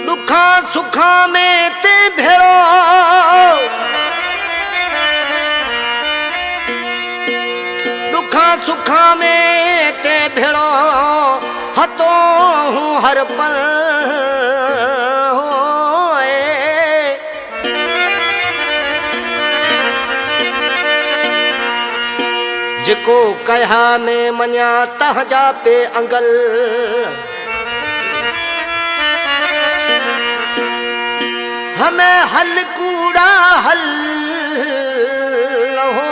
दुखा सुखा में ते भेड़ो दुखा सुखा में ते भेड़ो हतो हूँ हर पल जिको कहा में मनिया तहजा पे अंगल हमें हल कूड़ा हल हो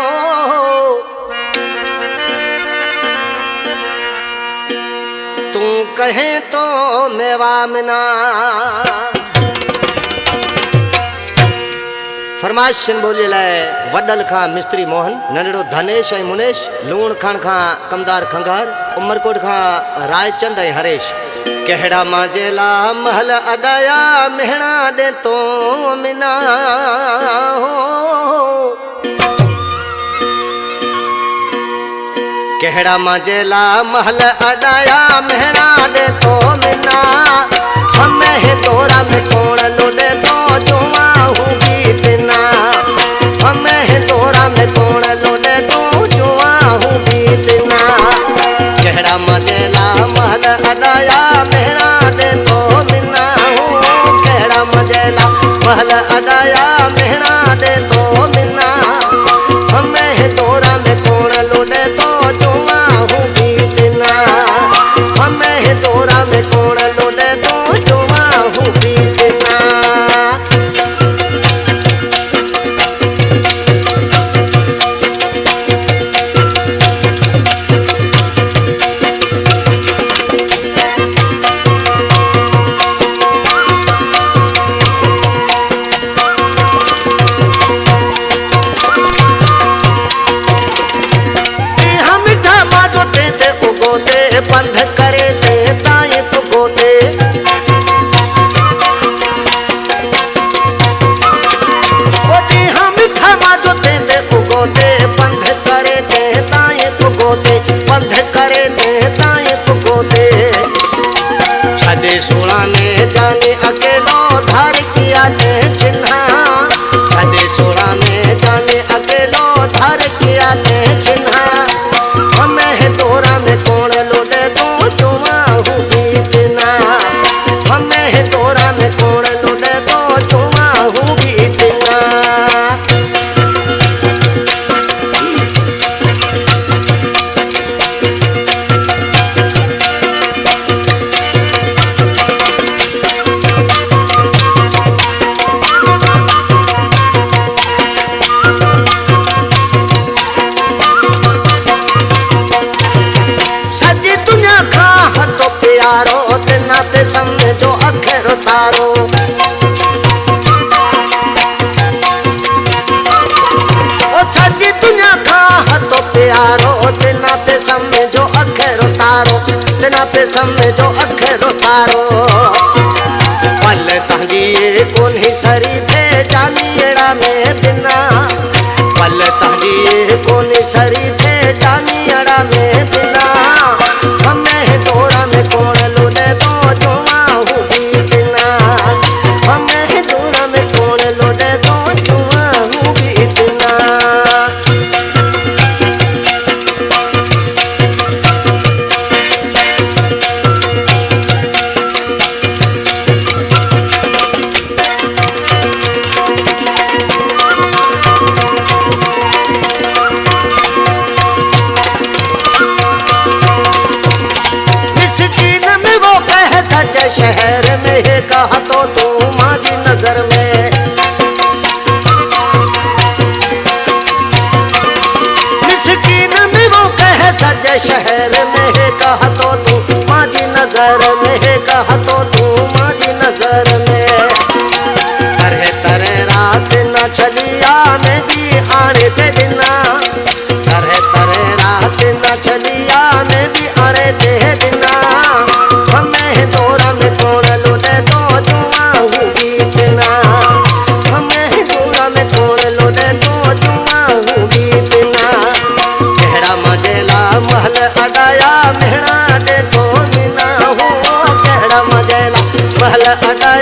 तू कहे तो मेवा मिना फरमाइश बोले लाए वडल खां मिस्त्री मोहन नंढड़ो धनेश ऐं मुनेश लूण खान खां कमदार खंगार उमरकोट खां रायचंद ऐं हरेश कहड़ा मांजेला महल अदाया मेहणा दे तो मिना हो कहड़ा मांजेला महल अदाया मेहणा दे तो मिना हमें है तोरा में कौन लोडे तो जुआ हूँ बीतना हमें है तोरा में कौन लोडे तो जुआ हूँ बीतना कहड़ा मजेला महल अदाया मेहना दे तो मिना हूँ कहड़ा मजेला महल अदाया मेहना दे तो मिना हमें है तोरा में कौन लोडे तो जुआ हूँ बीतना हमें है तोरा में कौन लोडे तो जुआ हूँ बीतना बंध करे ते ताए तो गोते ओ जी हम ठमा जो ते उगोते बंध करे ते ताए तो गोते बंध करे ते ताए तो गोते छदे सोना ने जाने अकेलो धार किया ते चिन्हा छदे सोना ने जाने अकेलो धार किया ते चिन्हा हमें है तोरा में कौन लोडे तो जुआ हूँ बीतना हमें है तोरा में कौन लोडे तो जुआ हूँ बीतना तना पे समझो अखर तारो ओ सजी दुनिया खा हतो प्यारो तना पे समझो अखर तारो तना पे समझो अखर तारो पल तंगी कोन्ही सरी थे जानियड़ा में दिना पल तंगी कोन्ही सरी थे जानियड़ा में दिना हमें तोरा में कौन लोडे तो जुआ हूँ बीतना हमें तोरा में कौन लोडे तो जुआ हूँ बीतना सच्चे शहर में है कहा तो तू माजी नजर में मिस्कीन में वो कहे सच्चे शहर में है कहा तो तू माजी नजर में है कहा तो तू माजी नजर में तरह तरह रात न चलिया में भी आने दे दिना तरह तरह रात न चलिया में भी आने दे दिना हमें तोरा में कौन लोडे तो जुआ हूँ बीतना हमें तोरा में कौन लोडे तो जुआ हूँ बीतना कहड़ा मजेला महल अदाया मेहना दे तो मिना हूँ कहड़ा मजेला महल अदा